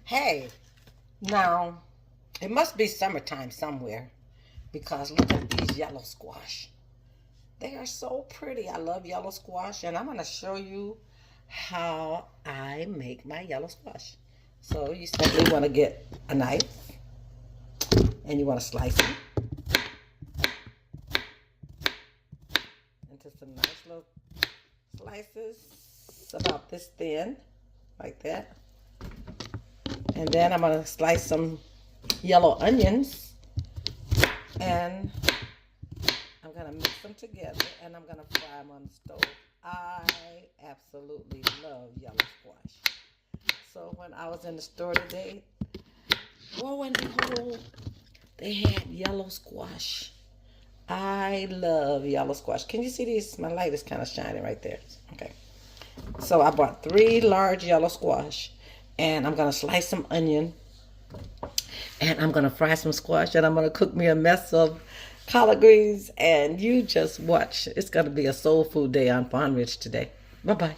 Hey, now it must be summertime somewhere because look at these yellow squash. They are so pretty. I love yellow squash, and I'm going to show you how I make my yellow squash. So you simply want to get a knife and you want to slice it into some nice little slices about this thin, like that. And then I'm going to slice some yellow onions, and I'm going to mix them together, and I'm going to fry them on the stove. I absolutely love yellow squash. So when I was in the store today, lo and behold, they had yellow squash. I love yellow squash. Can you see these? My light is kind of shining right there. Okay. So I bought 3 large yellow squash, and I'm going to slice some onion, and I'm going to fry some squash, and I'm going to cook me a mess of collard greens, and you just watch. It's going to be a soul food day on Fawn Ridge today. Bye-bye.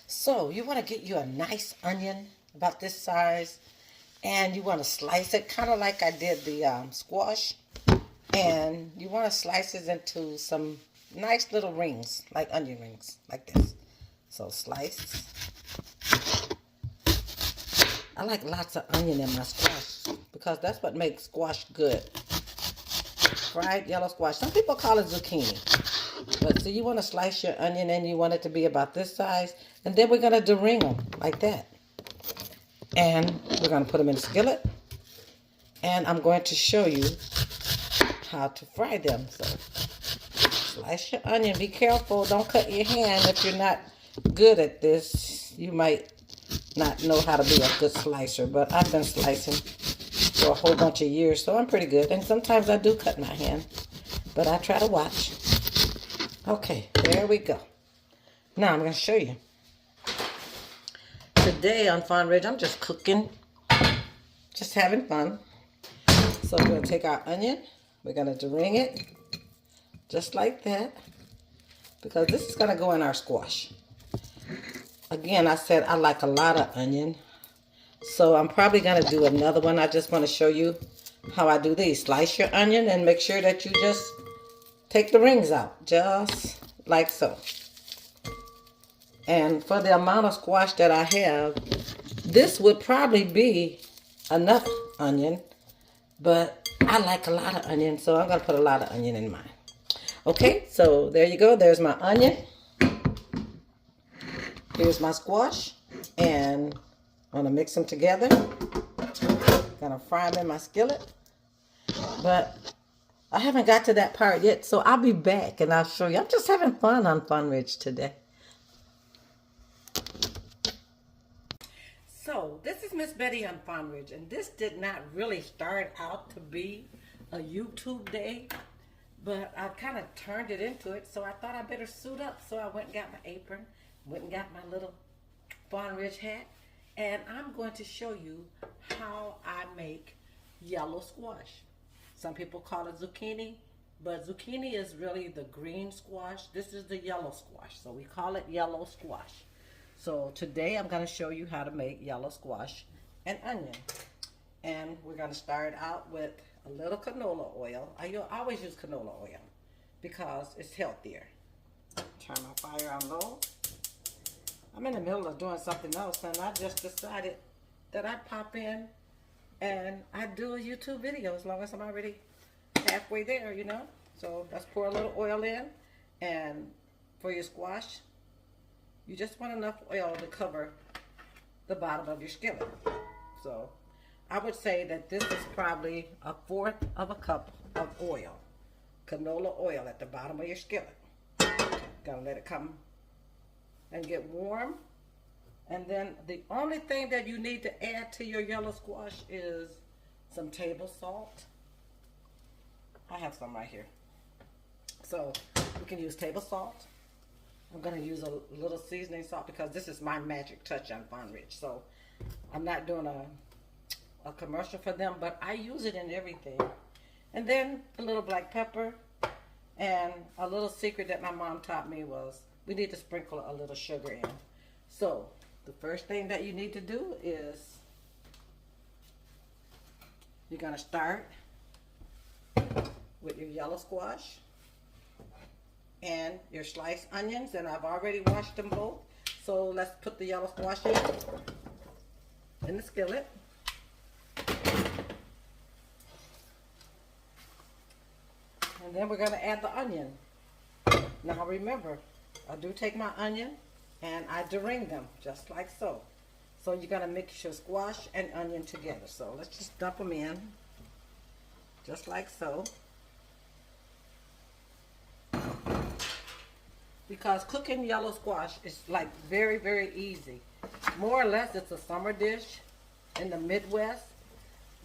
So you want to get you a nice onion about this size, and you want to slice it kind of like I did the squash, and you want to slice it into some nice little rings, like onion rings, like this. So slice. I like lots of onion in my squash because that's what makes squash good. Fried yellow squash. Some people call it zucchini. But so you want to slice your onion, and you want it to be about this size. And then we're going to de-ring them like that. And we're going to put them in a skillet. And I'm going to show you how to fry them. So slice your onion. Be careful. Don't cut your hand if you're not good at this. You might not know how to be a good slicer. But I've been slicing for a whole bunch of years, so I'm pretty good. And sometimes I do cut my hand. But I try to watch. Okay, there we go. Now I'm going to show you. Today on Fawn Ridge, I'm just cooking, just having fun. So we're going to take our onion, we're going to de-ring it, just like that, because this is going to go in our squash. Again, I said I like a lot of onion, so I'm probably going to do another one. I just want to show you how I do these. Slice your onion and make sure that you just take the rings out, just like so. And for the amount of squash that I have, this would probably be enough onion, but I like a lot of onion, so I'm going to put a lot of onion in mine. Okay, so there you go. There's my onion. Here's my squash, and I'm going to mix them together. Going to fry them in my skillet. But I haven't got to that part yet, so I'll be back and I'll show you. I'm just having fun on Fawn Ridge today. So this is Miss Betty on Fawn Ridge, and this did not really start out to be a YouTube day, but I kind of turned it into it, so I thought I better suit up. So I went and got my apron, went and got my little Fawn Ridge hat, and I'm going to show you how I make yellow squash. Some people call it zucchini, but zucchini is really the green squash. This is the yellow squash, so we call it yellow squash. So today I'm going to show you how to make yellow squash and onion. And we're going to start out with a little canola oil. I always use canola oil because it's healthier. Turn my fire on low. I'm in the middle of doing something else, and I just decided that I'd pop in and I do a YouTube video as long as I'm already halfway there, you know. So let's pour a little oil in, and for your squash, you just want enough oil to cover the bottom of your skillet. So I would say that this is probably 1/4 of a cup of oil, canola oil at the bottom of your skillet. Gotta let it come and get warm. And then the only thing that you need to add to your yellow squash is some table salt. I have some right here. So you can use table salt. I'm going to use a little seasoning salt because this is my magic touch on Fawn Ridge. So I'm not doing a commercial for them, but I use it in everything. And then a little black pepper, and a little secret that my mom taught me was we need to sprinkle a little sugar in. So The first thing that you need to do is you're going to start with your yellow squash and your sliced onions, and I've already washed them both. So let's put the yellow squash in the skillet. And then we're going to add the onion. Now remember, I do take my onion and I dering them just like so. So you're going to mix your squash and onion together. So let's just dump them in just like so. Because cooking yellow squash is like very, very easy. More or less it's a summer dish in the Midwest.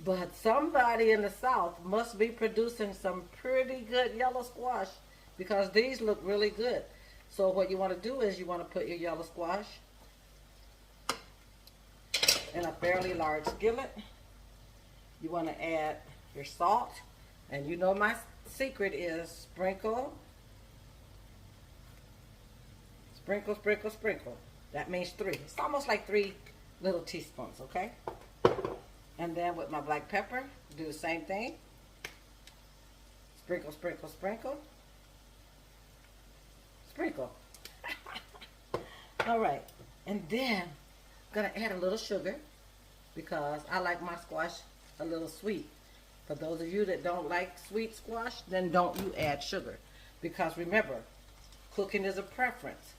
But somebody in the South must be producing some pretty good yellow squash because these look really good. So what you want to do is you want to put your yellow squash in a fairly large skillet. You want to add your salt. And you know my secret is sprinkle, sprinkle, sprinkle, sprinkle. That means 3. It's almost like 3 little teaspoons, okay? And then with my black pepper, do the same thing. Sprinkle, sprinkle, sprinkle. Sprinkle. All right. And then I'm going to add a little sugar because I like my squash a little sweet. For those of you that don't like sweet squash, then don't you add sugar. Because remember, cooking is a preference.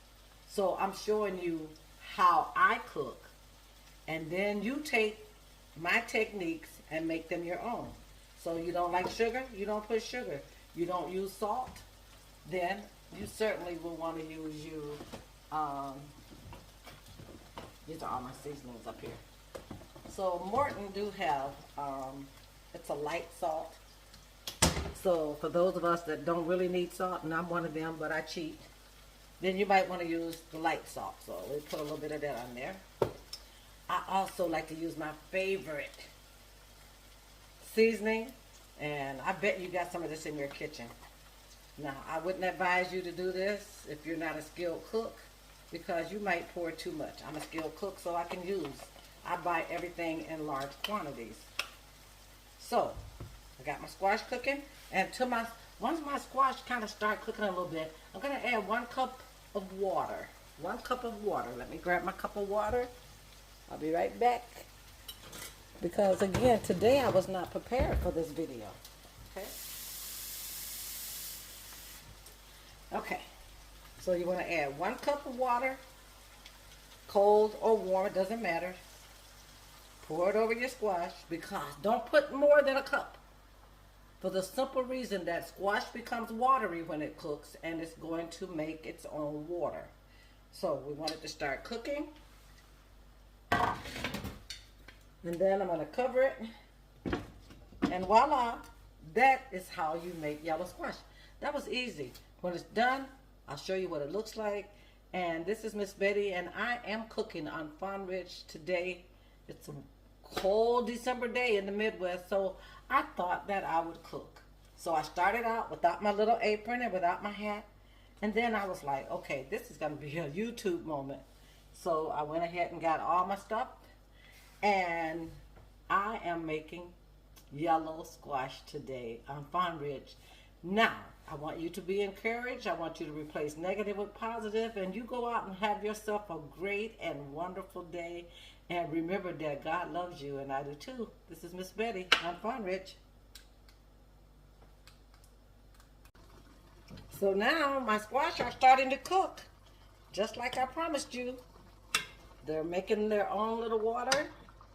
So I'm showing you how I cook. And then you take my techniques and make them your own. So you don't like sugar, you don't put sugar. You don't use salt, then you certainly will want to use these are all my seasonings up here. So Morton do have, it's a light salt. So for those of us that don't really need salt, and I'm one of them, but I cheat, then you might want to use the light salt. So we put a little bit of that on there. I also like to use my favorite seasoning, and I bet you got some of this in your kitchen. Now, I wouldn't advise you to do this if you're not a skilled cook because you might pour too much. I'm a skilled cook, so I buy everything in large quantities. So, I got my squash cooking, and once my squash kind of start cooking a little bit, I'm going to add 1 cup of water. 1 cup of water. Let me grab my cup of water. I'll be right back. Because again, today I was not prepared for this video. Okay? Okay. So you want to add 1 cup of water, cold or warm, it doesn't matter. Pour it over your squash because don't put more than a cup. For the simple reason that squash becomes watery when it cooks and it's going to make its own water. So we want it to start cooking. And then I'm going to cover it. And voila, that is how you make yellow squash. That was easy. When it's done, I'll show you what it looks like. And this is Miss Betty, and I am cooking on Fawn Ridge today. It's a cold December day in the Midwest, so I thought that I would cook. So I started out without my little apron and without my hat. And then I was like, okay, this is going to be a YouTube moment. So I went ahead and got all my stuff, and I am making yellow squash today on Fawn Ridge. Now, I want you to be encouraged. I want you to replace negative with positive, and you go out and have yourself a great and wonderful day. And remember that God loves you, and I do too. This is Miss Betty on Fawn Ridge. So now my squash are starting to cook, just like I promised you. They're making their own little water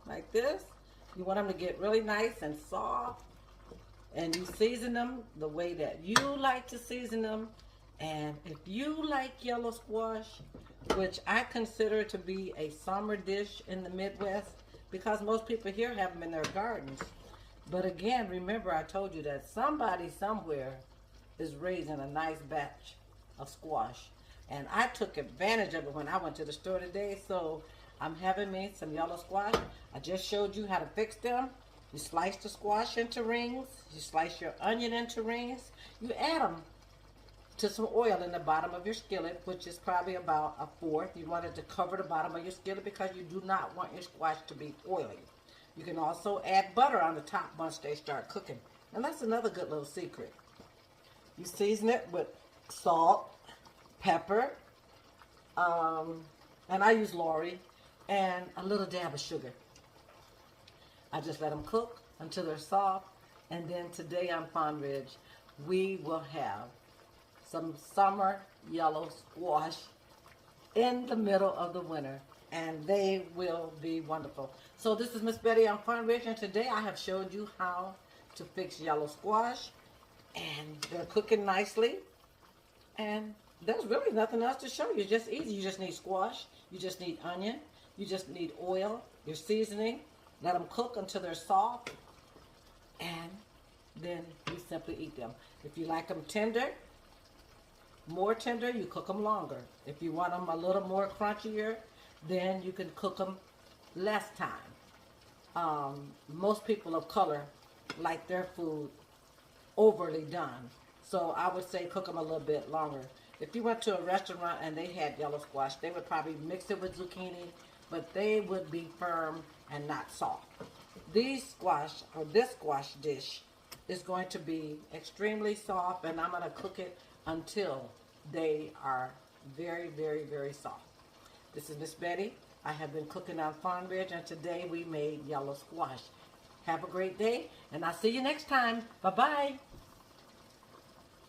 like this. You want them to get really nice and soft. And you season them the way that you like to season them. And if you like yellow squash, which I consider to be a summer dish in the Midwest, because most people here have them in their gardens. But again, remember I told you that somebody somewhere is raising a nice batch of squash. And I took advantage of it when I went to the store today. So I'm having me some yellow squash. I just showed you how to fix them. You slice the squash into rings. You slice your onion into rings. You add them to some oil in the bottom of your skillet, which is probably about a fourth. You want it to cover the bottom of your skillet because you do not want your squash to be oily. You can also add butter on the top once they start cooking. And that's another good little secret. You season it with salt, pepper, and I use Lorry, and a little dab of sugar. I just let them cook until they're soft. And then today on Fawn Ridge, we will have some summer yellow squash in the middle of the winter, and they will be wonderful. So this is Miss Betty on Fawn Ridge, and today I have showed you how to fix yellow squash, and they're cooking nicely, and there's really nothing else to show you. It's just easy. You just need squash, you just need onion, you just need oil, your seasoning. Let them cook until they're soft, and then you simply eat them. If you like them tender, more tender, you cook them longer. If you want them a little more crunchier, then you can cook them less time. Most people of color like their food overly done, so I would say cook them a little bit longer. If you went to a restaurant and they had yellow squash, they would probably mix it with zucchini, but they would be firm and not soft. These squash, or this squash dish, is going to be extremely soft, and I'm going to cook it until they are very, very, very soft. This is Miss Betty. I have been cooking on Fawn Ridge, and today we made yellow squash. Have a great day, and I'll see you next time. Bye-bye.